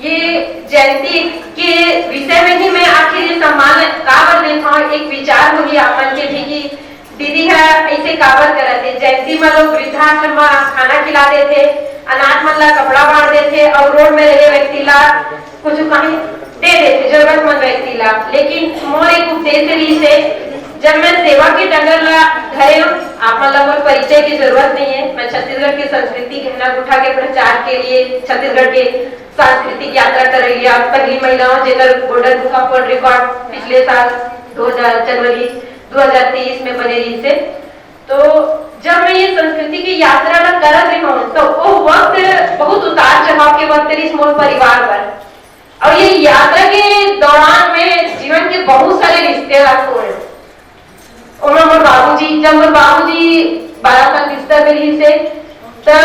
ये जयंती के विषय में ही मैं आखिर ये सम्मान काबर देता हूँ। एक विचार होगी आप मन के भी कि दीदी है ऐसे काबर करते जयंती में लोग वृद्धाश्रम में खाना खिला देते, अनाथ मन ला कपड़ा बांट देते और रोड में रहे व्यक्ति ला कुछ कहीं दे देते जरूरतमंद व्यक्ति ला। लेकिन मोर एक उद्देश्य रही से जब मैं सेवा के डंगर ला घरे आप मतलब और परिचय की जरूरत नहीं है। मैं छत्तीसगढ़ की संस्कृति गहना गुठा के प्रचार के लिए छत्तीसगढ़ के सांस्कृतिक यात्रा कर रही है। पहली महिलाओं जेकर golden book of world record पिछले साल जनवरी 2023 में बने रही से। तो जब मैं ये संस्कृति की यात्रा ला करत रही हूँ तो वो वक्त बहुत उतार चढ़ाव के वक्त रही मोर परिवार पर, और ये यात्रा के दौरान में जीवन के बहुत सारे रिश्ते हुए। मोर बाबूजी जब मोर बाबूजी 12 साल बिस्तर में रही से तो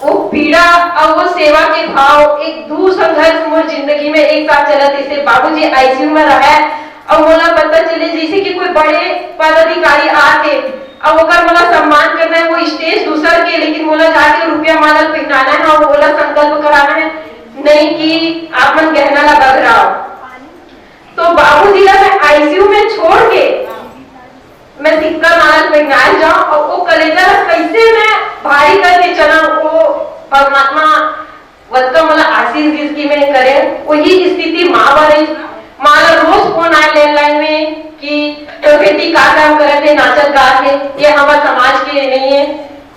वो पीड़ा और वो सेवा के भाव एक दूर संघर्ष मोर जिंदगी में एक साथ चलत। इसे बाबूजी आईसीयू में रहा और मोला पता चले जैसे कि कोई बड़े पदाधिकारी आके और ओकर मोला सम्मान करना है, वो स्टेज दूसर के लेकिन मोला जाके रुपया माला पहनाना है और मोला संकल्प कराना है नहीं कि आप मन गहना ला बगराओ। तो बाबूजी ला मैं आईसीयू में छोड़ के मैं सिक्का माला पहनाए जाऊं और वो कलेजा कैसे मैं भारी करके चला। वो परमात्मा वत्ता मला आशीष जिसकी मैं करे वही स्थिति माँ बारे माला रोज फोन आए लैंडलाइन में कि तो बेटी का काम करते है नाचत गात है, ये हमारे समाज के नहीं है,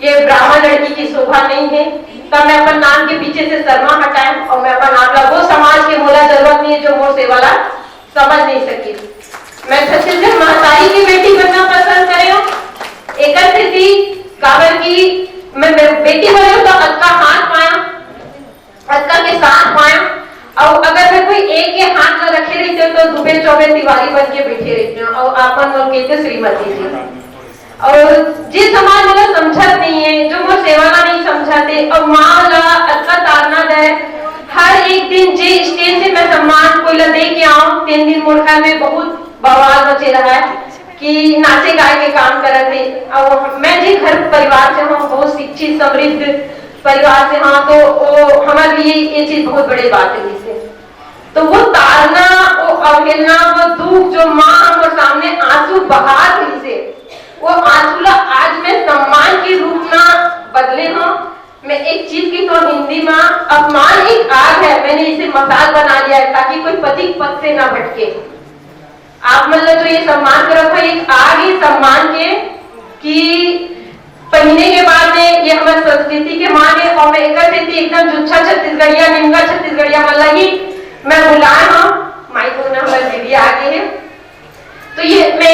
ये ब्राह्मण लड़की की शोभा नहीं है। तब मैं अपन नाम के पीछे से शर्मा हटाए और मैं अपन नाम ला वो समाज के मोला जरूरत नहीं है जो मोर से वाला समझ नहीं सकी। मैं छत्तीसगढ़ महतारी की बेटी बनना पसंद करे एक स्थिति काबर की मैं बेटी बने तो अक्का हाथ पाया, अक्का के साथ पाया और अगर मैं कोई एक के हाथ में रखे रहते तो दुबे चौबे तिवारी बन के बैठे रहते और आपन लोग कहते श्रीमती जी। और जिस समाज मुझे समझत नहीं है जो मोर सेवाला नहीं समझाते और माँ ला अक्का तारना दे हर एक दिन जे स्टेज से मैं सम्मान कोई ला दे के आऊं 3 दिन मोर ख्याल में बहुत बवाल मचे रहा है कि नाचे गाए के काम करते। और मैं जी घर परिवार से हूँ बहुत शिक्षित समृद्ध परिवार से, हाँ, तो वो हमारे लिए ये चीज बहुत बड़ी बात है। जिससे तो वो तारना वो अवहेलना वो दुख जो माँ हमारे सामने आंसू बहा रही से वो आंसू ला आज मैं सम्मान के रूप में बदले हूँ। मैं एक चीज की तो हिंदी में अपमान एक आग है, मैंने इसे मसाल बना लिया है ताकि कोई पति पद से ना भटके। आप मतलब जो ये सम्मान कर रखा एक आग ही सम्मान के कि पहने के बाद में ये हमारी संस्कृति के मान है और मैं एकदम जुच्छा छत्तीसगढ़िया निमगा छत्तीसगढ़िया मतलब ही मैं बुलाए हूँ माइक होना हमारे दीदी आगे है। तो ये मैं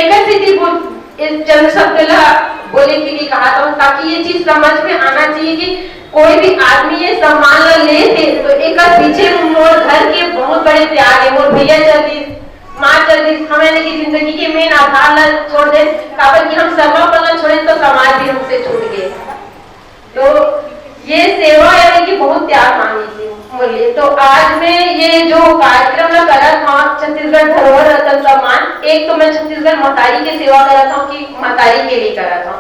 एक चंद शब्द ला बोले के लिए कहा था ताकि ये चीज समझ में आना चाहिए कि कोई भी आदमी ये सम्मान ला ले थे तो एक पीछे मोर घर के बहुत बड़े त्याग है। मोर भैया जल्दी माँ जल्दी हमारे की जिंदगी के मेन आधार ला छोड़ दे काबर कि हम शर्मा पलना छोड़े तो समाज भी हमसे छूट गए। तो ये सेवा यानी कि बहुत त्याग मांगी थी मूल्य। तो आज मैं ये जो कार्यक्रम ला करा था छत्तीसगढ़ धरोहर रत्न सम्मान, एक तो मैं छत्तीसगढ़ महतारी की सेवा करा था कि महतारी के लिए करा था।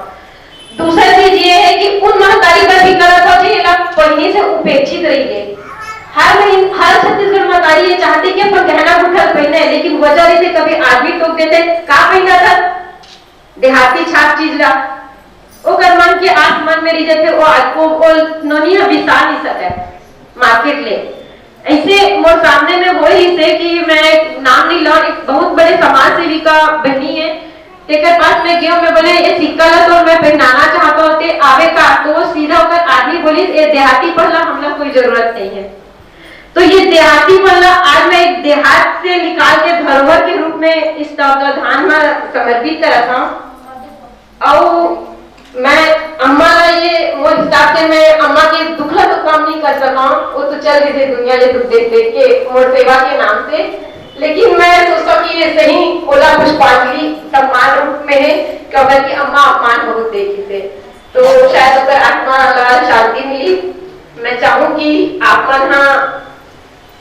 दूसरा चीज ये है कि उन महतारी का भी करा था जो पढ़ने से उपेक्षित रही है। हर छत्तीसगढ़ महतारी ये चाहते कि अपन गहना गुठा पहने, लेकिन वजह से कभी आदमी टोक देते का पहना था देहाती छाप चीज ला वो कर मन के आंख मन में रह जाते वो आपको नोनी विसा नहीं सके मार्केट ले। ऐसे मोर सामने में वो ही से कि मैं नाम नहीं ला एक बहुत बड़े समाज सेविका बहनी है तेकर पास में गया मैं बोले ये सिक्का ला तो मैं पहनाना चाहता हूँ ते आवे का तो वो सीधा होकर आदमी बोली ये देहाती पहला हम लोग कोई जरूरत नहीं है। तो ये देहाती पहला आज मैं एक देहात से निकाल के धरोहर के रूप में इस तत्वाधान में समर्पित करा था। और मैं अम्मा ला ये मोर हिसाब से मैं अम्मा के दुखला तो कम नहीं कर सका, वो तो चल गए थे दुनिया ले दुख देख देख के मोर सेवा के नाम से। लेकिन मैं सोचता कि ये सही ओला पुष्पांजलि सम्मान रूप में है क्योंकि कि अम्मा अपमान बहुत देखी थे तो शायद अगर आत्मा ला शांति मिली। मैं चाहूँ कि आप हाँ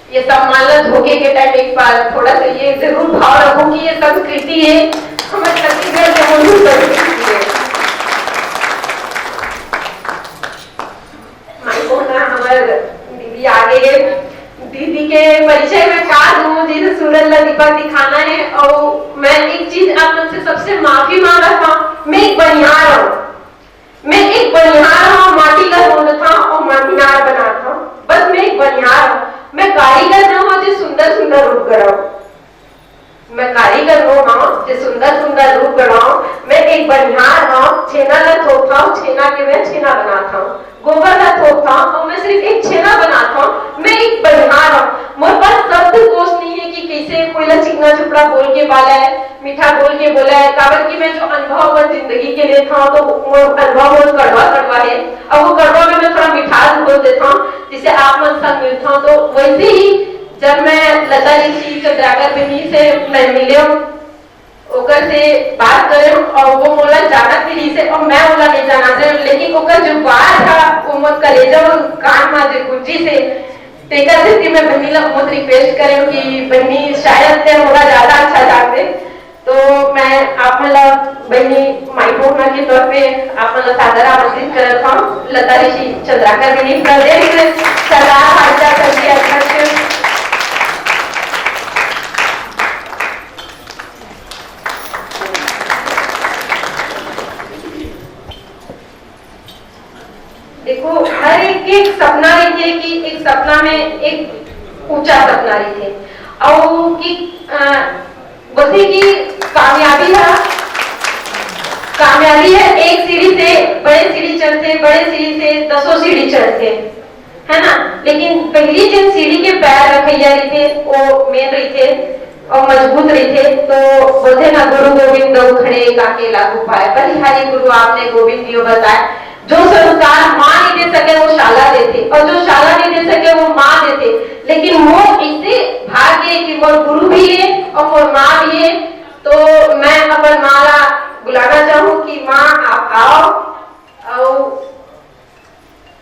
ये सम्मान धोखे के टाइम एक बार थोड़ा सा ये जरूर भाव रखो कि ये संस्कृति है हमारे छत्तीसगढ़ से मूल संस्कृति है। हमारे दीदी आगे दीदी के परिचय में का दूं जैसे सूरज ला दीपक दिखाना है। और मैं एक चीज आप लोग से सबसे माफी मांगा था, मैं एक बनिहार हूँ, माटी का ढूंढ था और मीनार बना था, बस मैं एक बनिहार हूँ। मैं कारीगर न हो जो सुंदर सुंदर रूप गढ़ाऊं, मैं कारीगर हो हाँ जो सुंदर सुंदर रूप गढ़ाऊं। मैं एक बनिहार हाँ, छेना ला थोपता हूँ, छेना के मैं छेना बनाता हूँ, गोबर ला थोपता हूँ और मैं सिर्फ एक छेना बनाता हूँ। मैं एक बनिहार हूँ, मेरे पास शब्द कोश नहीं है कि कैसे कोई ला चिकना चुपड़ा बोल के बोला है, मीठा बोल के बोला है। काबर की मैं जो अनुभव और जिंदगी के लिए था तो वो अनुभव बहुत कड़वा कड़वा है, और वो कड़वा में मैं थोड़ा मिठास बोल देता हूँ जिससे आप मन साथ मिलता हूँ। तो वैसे ही जब मैं लता ऋषि चंद्राकर बहनी से मैं मिले ओकर से बात करे और वो मोला जाना थी से और मैं ओला नहीं जाना से, लेकिन ओकर जो बात था वो मोर कलेजा और कान में जो गुज्जी से तेका से मैं बहनी ला बहुत रिक्वेस्ट करे कि बहनी शायद ते मोला ज्यादा अच्छा जानते। तो मैं आप मला बहनी माई बहना के तौर पे आप मला सादर आमंत्रित करत हूँ। लता ऋषि चंद्राकर बहनी प्रदेश सरदार भाजपा संघ के अध्यक्ष। देखो हर एक सपना रही है कि एक सपना में एक ऊंचा सपना रही है और कि बोलते कि कामयाबी है एक सीढ़ी से बड़े सीढ़ी चढ़ते, बड़े सीढ़ी से 10 सीढ़ी चढ़ते है ना। लेकिन पहली जिन सीढ़ी के पैर रखैया रही थे वो मेन रही थे और मजबूत रही थे। तो बोलते ना गुरु गोविंद खड़े काके लागू पाए, बलिहारी गुरु आपने गोविंद जी बताया। जो संस्कार माँ नहीं दे सके वो शाला देते और जो शाला नहीं दे सके वो माँ देते। लेकिन वो इससे भाग्य कि मोर गुरु भी है और मोर माँ भी है। तो मैं अपन माला बुलाना चाहूँ कि माँ आप आओ और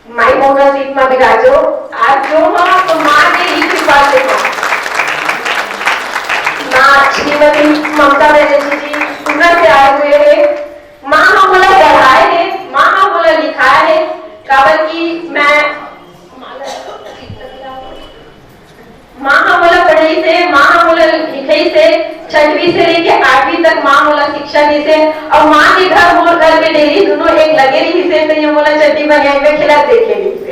माई मोहना सीट में विराजो। आज जो हो तो माँ के ही कृपा से हो। माँ श्रीमती ममता बनर्जी जी पूरा से आए हुए हैं। माँ हम बोला पढ़ाए है, माँ हम बोला लिखाया है। काबर की मैं माँ हम बोला पढ़ाई से, माँ हम बोला लिखाई से, 6वीं से लेके 8वीं तक माँ बोला शिक्षा दी से। और माँ के घर मोर घर के डेरी दोनों एक लगे रही से। तो ये बोला चट्टी बनियाई में खिला देखे रही से।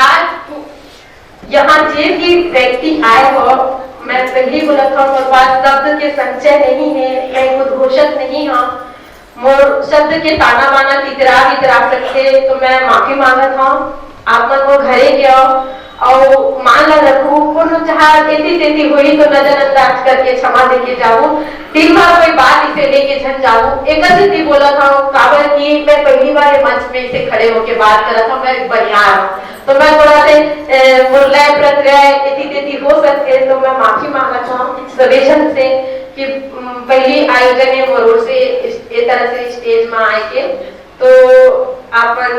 आज यहाँ जे भी व्यक्ति आए हो, मैं पहले बोला था मोर पास शब्द के संचय नहीं है, मैं उद्घोषक नहीं हूँ। मोर शब्द के ताना बाना तितरा सकते तो मैं माफी मांगत हूँ। आप मन वो घरे गया और मान ला रखू कोनो चाह तेती हुई तो नजरअंदाज करके क्षमा देके जाऊं। दिन भर कोई बात इसे लेके झन जाऊं। एक स्थिति बोला था काबर की मैं पहली बार मंच में इसे खड़े होके बात करा था। मैं बनिहार हूँ तो मैं थोड़ा से मुरलाय प्रक्रिया तेती हो सकते तो मैं माफी मांगना चाहूँ सवेशन से कि पहली आयोजन है मरोड़ से इस तरह से स्टेज में आए के। तो अपन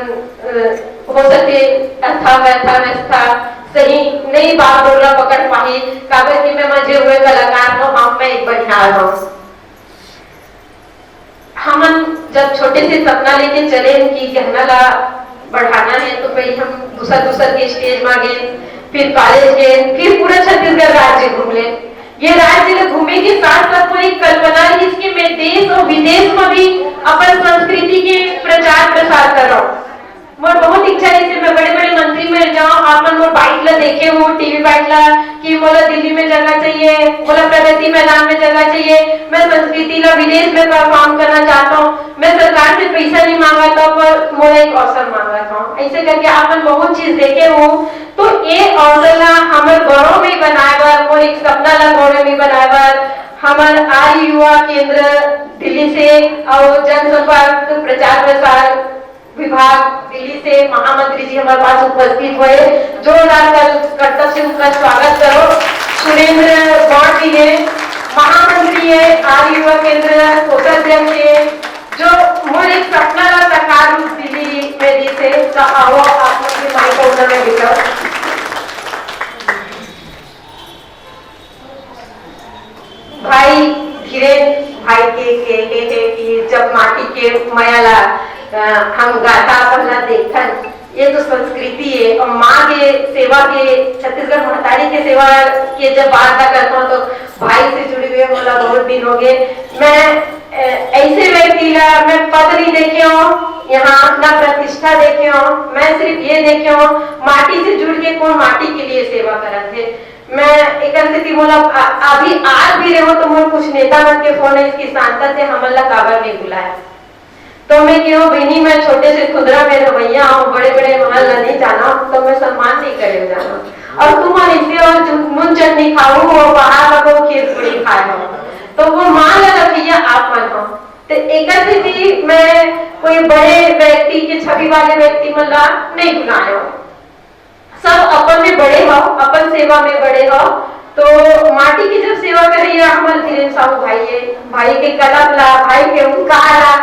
हो सके व्यवस्था सही नहीं बात बोलना पकड़ पाही। काबर की मैं मजे हुए कलाकार हूँ, हम मैं एक बनिहार हूँ। हम जब छोटे से सपना लेके चले कि गहना ला बढ़ाना है तो भाई हम दूसरा के स्टेज में गए, फिर कॉलेज गए, फिर पूरा छत्तीसगढ़ राज्य घूम ले। ये राज्य घूमे के साथ साथ पूरी कल्पना है इसके मैं देश और विदेश में भी अपन संस्कृति के प्रचार प्रसार कर रहा हूँ। मोर बहुत इच्छा है कि मैं बड़े बड़े मंत्री में जाऊँ। आपन मोर बाइक ला देखे हो टीवी बाइक ला कि मोला दिल्ली में जगह चाहिए, मोला प्रगति मैदान में जगह चाहिए। मैं संस्कृति ला विदेश में काम करना चाहता हूँ। मैं सरकार से पैसा नहीं मांगा था पर मोला एक अवसर मांगा था। ऐसे करके आपन बहुत चीज देखे हो। तो ये अवसर ला हमारे गौरव में बनाए बार, मोर एक सपना ला गौरव में बनाए बार हमारे आर्य युवा केंद्र दिल्ली से और जनसंपर्क प्रचार प्रसार विभाग दिल्ली से महामंत्री जी हमारे पास उपस्थित हुए। जोरदार कर्तव्य से उनका स्वागत करो। सुरेंद्र गौड़ जी है, महामंत्री है आर्य युवा केंद्र कोषाध्यक्ष है, जो मोर एक सपना का साकार रूप दिल्ली में दी से। तो आओ आप लोग के माइक को में बिताओ। भाई धीरे भाई के कि जब माटी के मयाला हम गाथा पहला देखन, ये तो संस्कृति है। और माँ के सेवा के, छत्तीसगढ़ महतारी के सेवा के जब बात करता हूँ तो भाई से जुड़ी हुई मतलब बहुत दिन हो गए। मैं ऐसे व्यक्ति ला मैं पद नहीं देखे हो यहाँ, ना प्रतिष्ठा देखे हो, मैं सिर्फ ये देखे हो माटी से जुड़ के कौन माटी के लिए सेवा करत है। मैं एक स्थिति बोला अभी आज भी रहो तो मोर कुछ नेता मन के फोन है इसकी शांता से हमला काबर नहीं बुलाया। तो मैं क्यों बहनी, मैं छोटे से खुदरा में रवैया हूँ, बड़े बड़े महल नहीं जाना तो मैं सम्मान नहीं करे जाना। और तुम ऐसे और मुन चटनी खाऊ हो, बाहर लगो खीर पूरी खाए हो, तो वो मान लगा भैया आप मन हो। तो एक स्थिति मैं कोई बड़े व्यक्ति के छवि वाले व्यक्ति मतलब नहीं बुलाया हो, सब अपन में बड़े हो, अपन सेवा में बड़े हो। तो माटी की जब सेवा करिए हमारे धीरेन्द्र साहू भाई के कलम ला, भाई के उनकार ला,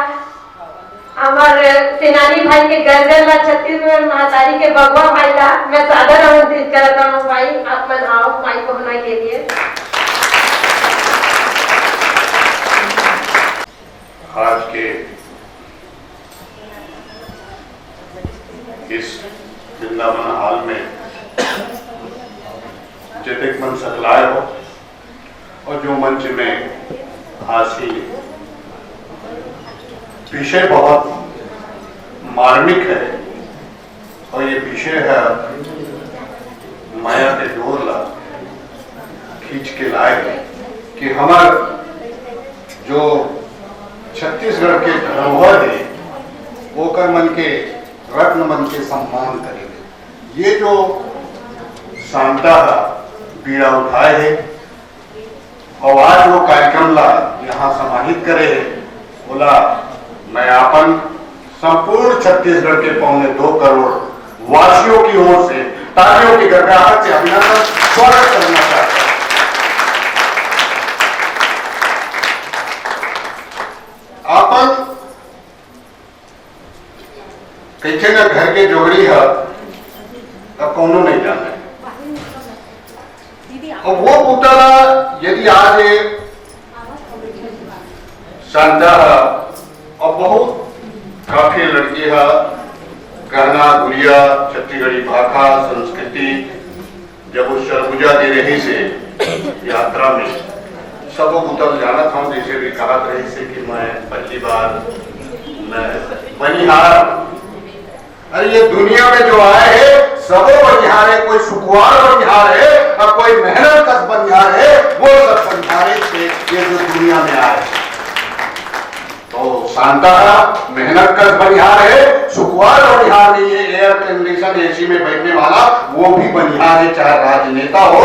हमारे सेनानी भाई के गर्जन ला, छत्तीसगढ़ महतारी के बगवा भाई ला मैं सादर आमंत्रित करता हूँ। भाई आप मन आओ माई को होने के लिए। आज के इस वृंदावन हाल में जितने मन सकलाए हो और जो मंच में हासिल विषय बहुत मार्मिक है, और ये विषय है माया के डोर ला खींच के लाए कि हमार जो छत्तीसगढ़ के धरोहर है वो कर मन के रत्न मन के सम्मान करेंगे। ये जो शांता बीड़ा उठाए है और आज वो कार्यक्रम ला यहाँ समाहित करे है, बोला मैं अपन संपूर्ण छत्तीसगढ़ के 2.25 करोड़ वासियों की ओर से तालियों की गड़गड़ाहट से अभिनंदन स्वागत करना चाहता हूं। अपन कैसे न घर के जोगड़ी है अब कौनो नहीं जाना है, और वो पुतला यदि आज शानदार और बहुत काफी लड़की है, गहना गुड़िया छत्तीसगढ़ी भाषा संस्कृति जब उस सरगुजा दे रही से यात्रा में सब पुतल जाना था, जैसे भी कहा रही से कि मैं पहली बार मैं बनिहार, अरे ये दुनिया में जो आए है सबो बनिहार है, कोई सुकुआर बनिहार है और कोई मेहनत कस बनिहार है, वो सब बनिहारे थे ये जो दुनिया में आए। तो शांता मेहनत कस बनिहार है, सुकुआर बनिहार नहीं है, एयर कंडीशन एसी में बैठने वाला वो भी बनिहार है, चाहे राजनेता हो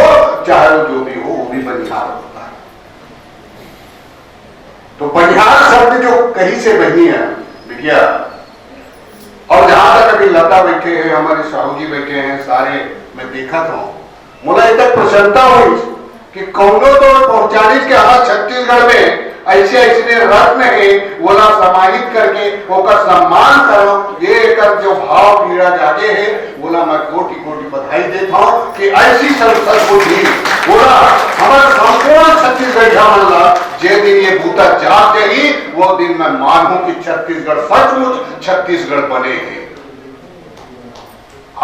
चाहे वो जो भी हो वो भी बनिहार होता है। तो बनिहार शब्द जो कहीं से बनी है बिटिया, और जहां तक अभी लता बैठे हैं, हमारे साहू जी बैठे हैं, सारे मैं देखा था, मुझे तक प्रसन्नता हुई कि कौनो तो पहुंचाने के हमारे छत्तीसगढ़ में ऐसे ऐसे रत्न है बोला समाहित करके ओकर सम्मान करो, ये कर जो भाव पीड़ा जागे है बोला मैं कोटि कोटि बधाई देता हूं कि ऐसी सदबुद्धि बोला हमारे संपूर्ण छत्तीसगढ़ मानला जे दिन ये बूता जाग गई वो दिन मैं मानूं कि छत्तीसगढ़ सचमुच छत्तीसगढ़ बने हैं।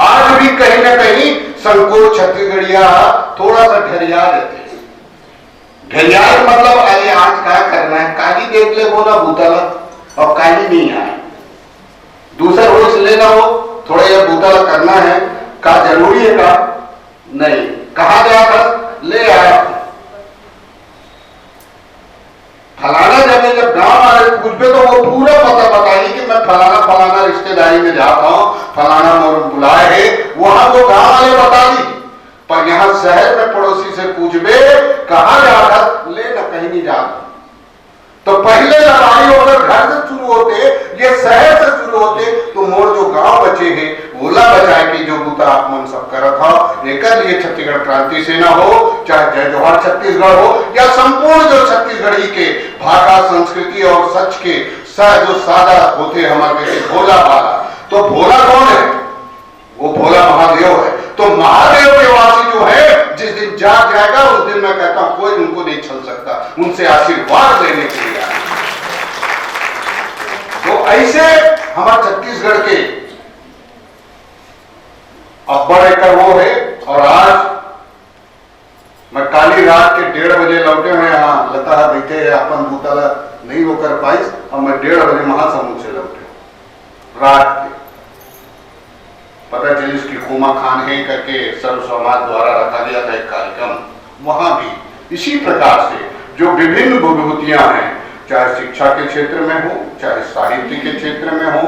आज भी कहीं ना कहीं संकोच छत्तीसगढ़िया थोड़ा सा ढरिया देते, ढरियाल मतलब अरे आज क्या करना है, काली देख ले बोला भूतला और काली नहीं आए, दूसरा रोज लेना हो थोड़ा यह भूतला करना है, का जरूरी है का नहीं, कहा गया था ले आया, फलाना जगह जब गांव वाले पूछे तो वो पूरा पता बताइए कि मैं फलाना फलाना रिश्तेदारी में जाता हूं, फलाना मोर बुलाए है, वहां वो गांव वाले बता दी, पर यहां शहर में पड़ोसी से पूछबे कहां जाता ले न कहीं नहीं जाता। तो पहले लड़ाई अगर घर से शुरू होते ये शहर से शुरू होते तो मोर जो गांव बचे हैं बोला बचाए कि जो बूता आप मन सब करत हो एक लिए छत्तीसगढ़ क्रांति सेना हो चाहे जय जोहार छत्तीसगढ़ हो या संपूर्ण जो छत्तीसगढ़ी के भाषा संस्कृति और सच के जो सादा होते हमारे भोला भाला, तो भोला कौन है, वो भोला महादेव है। तो महादेव के वासी जो है जिस दिन जाग जाएगा उस दिन मैं कहता हूं कोई उनको नहीं छल सकता, उनसे आशीर्वाद लेने के लिए। तो ऐसे हमारे 1:30 बजे लौटे हैं, यहाँ लता बैठे है अपन भूतला नहीं वो कर पाई, और मैं 1:30 बजे महासमुंद से लौटे रात के। पता चली इसकी खूमा खान है करके सर्व समाज द्वारा रखा गया था एक कार्यक्रम, वहां भी इसी प्रकार से जो विभिन्न विभूतियां हैं, चाहे शिक्षा के क्षेत्र में हो, चाहे साहित्य के क्षेत्र में हो,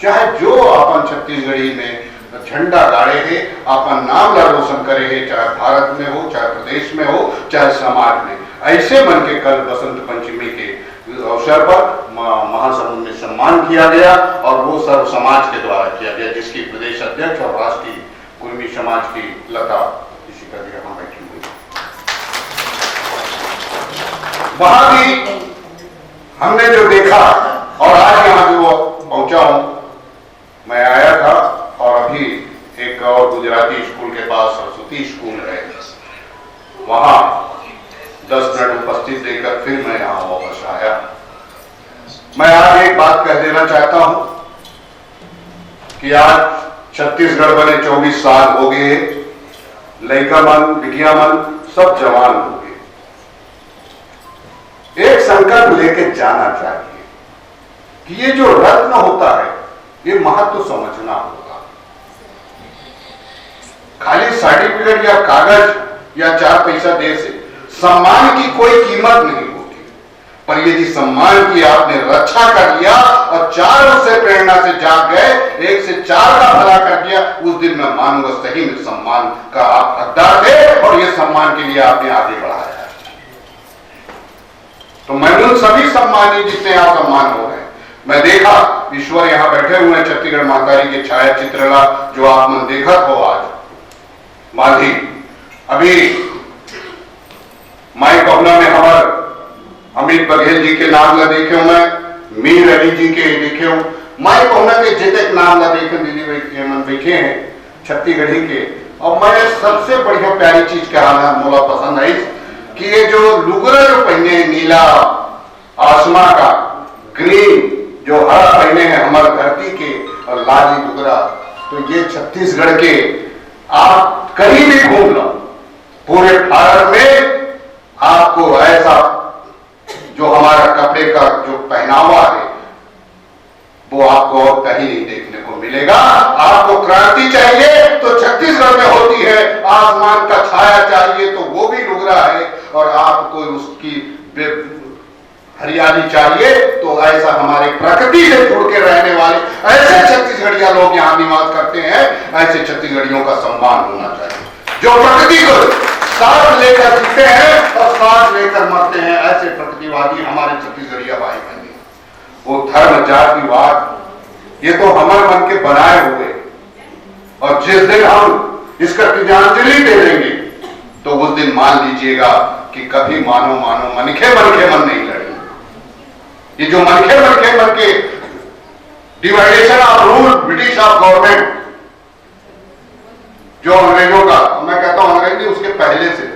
चाहे जो अपन छत्तीसगढ़ी में झंडा गाड़े है, अपन नाम ला रोशन करे है, चाहे भारत में हो, चाहे प्रदेश में हो, चाहे समाज में, ऐसे मन के कल बसंत पंचमी के अवसर पर महासमुंद में सम्मान किया गया, और वो सर्व समाज के द्वारा किया गया, जिसकी प्रदेश अध्यक्ष और राष्ट्रीय कुर्मी समाज की लता इसी का यहाँ बैठी हुई। वहां भी हमने जो देखा, और आज यहाँ जो पहुंचा हूं, मैं आया था और अभी एक और गुजराती स्कूल के पास सरस्वती स्कूल है, वहां 10 मिनट उपस्थित देकर फिर मैं यहाँ वापस आया। मैं आज एक बात कह देना चाहता हूं कि आज छत्तीसगढ़ बने 24 साल हो गए, लड़का मन बिटिया मन सब जवान हो गए। एक संकल्प लेके जाना चाहिए कि ये जो रत्न होता है ये महत्व समझना होगा। खाली सर्टिफिकेट या कागज या 4 पैसा दे से सम्मान की कोई कीमत नहीं होती, पर यदि सम्मान की आपने रक्षा कर लिया और 4 उससे प्रेरणा से जाग गए, 1 से 4 का भला कर दिया, उस दिन मैं मानूंगा सही में सम्मान का आप हकदार थे और ये सम्मान के लिए आपने आगे बढ़ाया। तो मैं उन सभी सम्मानी जितने यहां सम्मान हो रहे हैं, मैं देखा ईश्वर यहां बैठे हुए हैं, छत्तीसगढ़ महतारी के छाया चित्रला जो आप मन देखा हो आज माधी, अभी माई पहुना में हमारे अमित बघेल जी के नाम ला देखे हूं, मैं मीर अली जी के देखे हूं, माई पहुना के जितने नाम ला देखे दीदी मन बैठे हैं छत्तीसगढ़ी के। और मैं सबसे बढ़िया प्यारी चीज कहना मोला पसंद आई कि ये जो लुगरा जो पहने हैं नीला आसमा का, ग्रीन जो हरा पहने हैं हमारे धरती के, और लाली लुगरा, तो ये छत्तीसगढ़ के आप कहीं भी घूम लो पूरे भारत में आपको ऐसा जो हमारा कपड़े का जो पहनावा है वो आपको और कहीं नहीं देखने को मिलेगा। आपको क्रांति चाहिए तो छत्तीसगढ़ में होती है, आसमान का छाया चाहिए तो वो भी लुगरा है, और आपको उसकी हरियाली चाहिए तो ऐसा हमारे प्रकृति से जुड़ के रहने वाले ऐसे छत्तीसगढ़िया लोग यहाँ निवास करते हैं, ऐसे छत्तीसगढ़ियों का सम्मान होना चाहिए, जो प्रकृति को साथ लेकर जीते हैं और साथ लेकर मरते हैं, ऐसे प्रकृतिवादी हमारे छत्तीसगढ़िया भाई बहन। वो धर्म जातिवाद ये तो हमारे मन के बनाए हुए, और जिस दिन हम इसका तिलांजलि दे देंगे तो उस दिन मान लीजिएगा कि कभी मानो मनखे मन नहीं लड़े। ये जो मनखे मन के division of rule British of government जो अंग्रेजों का, मैं कहता हूं अंग्रेज उसके पहले से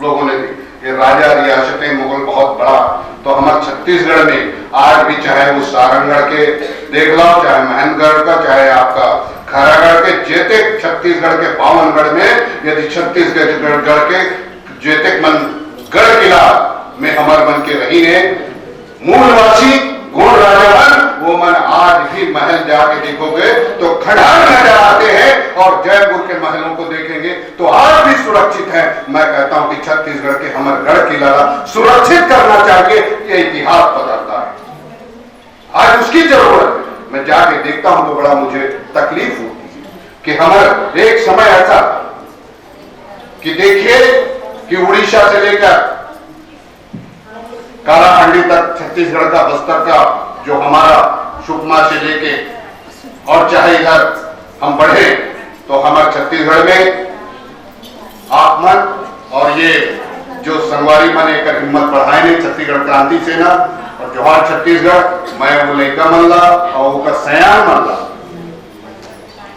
लोगों ने दी, ये राजा रियासतें मुगल बहुत बड़ा, तो हमारे छत्तीसगढ़ में आज भी चाहे वो सारंगढ़ के देख लो, चाहे महेंद्रगढ़ का, चाहे आपका खैरागढ़ के, जेते छत्तीसगढ़ के 52 गढ़ में, यदि छत्तीसगढ़ के जेते मन गढ़ किला में हमारे मन के रही है मूलवासी गोड़ राजावन, वो मन आज भी महल जाके देखोगे तो खंडार नजर आते हैं, और जयपुर के महलों को देखेंगे तो आज भी सुरक्षित है। मैं कहता हूं कि छत्तीसगढ़ के हमारे गढ़ किला सुरक्षित करना चाहिए, ये इतिहास बताता है, आज उसकी जरूरत है। मैं जाके देखता हूं तो बड़ा मुझे तकलीफ होती है कि हमारे एक समय ऐसा कि देखिए कि उड़ीसा से लेकर कालाखंडी तक छत्तीसगढ़ का, बस्तर का, जो हमारा सुकमा से लेके, और चाहे इधर हम बढ़े तो हमारे छत्तीसगढ़ में आप मन और ये जो संगवारी मन एक हिम्मत बढ़ाए ने छत्तीसगढ़ क्रांति सेना और जोहार छत्तीसगढ़, मैं वो लड़का मन ला और वो सयान मन ला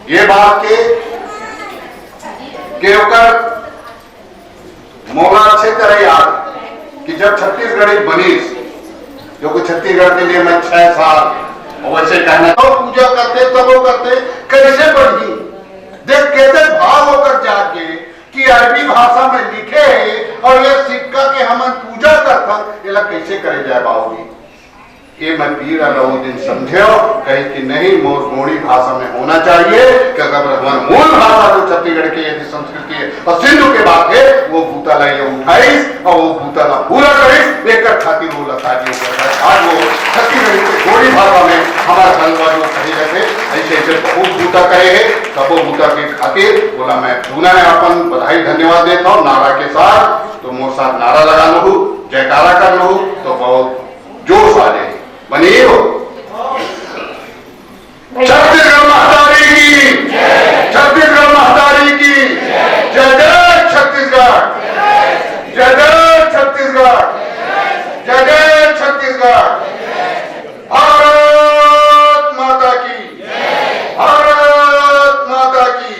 ये बात के मोला अच्छे तरह याद कि जब छत्तीसगढ़ बनी, जो कि छत्तीसगढ़ के लिए मैं 6 साल वैसे कहना तो पूजा करते तब वो करते कैसे बढ़ी, देख कैसे भाव होकर जाके कि अरबी भाषा में लिखे है और ये सिक्का के कैसे करे जाए बाबूजी। ये मैं पी रहा हूँ दिन समझो कहे कि नहीं मोर गोड़ी भाषा में होना चाहिए कि अगर हमारे मूल भाषा जो छत्तीसगढ़ की यदि संस्कृति है और सिंधु के बात है वो भूता ला ये उठाईस और वो भूता ला पूरा करीस एक खातिर वो लताजी आज वो छत्तीसगढ़ की गोड़ी भाषा में हमारा सलवा जो कही जाते ऐसे ऐसे बहुत भूता कहे है तब वो भूता के खातिर बोला मैं पुनः अपन बधाई धन्यवाद देता हूँ नारा के साथ। तो मोर साथ नारा लगाना हो जयकारा करना हो तो बहुत जोश आ जाए बनिए हो। छत्तीसगढ़ महतारी की छत्तीसगढ़ महतारी की जय जय छत्तीसगढ़ जय जय छत्तीसगढ़ जय जय छत्तीसगढ़। भारत माता की भारत माता की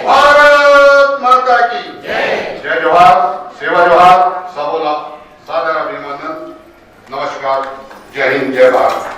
भारत माता की जय जोहार सेवा जोहार सबोला सादर अभिनंदन नमस्कार जय हिंद जय भारत।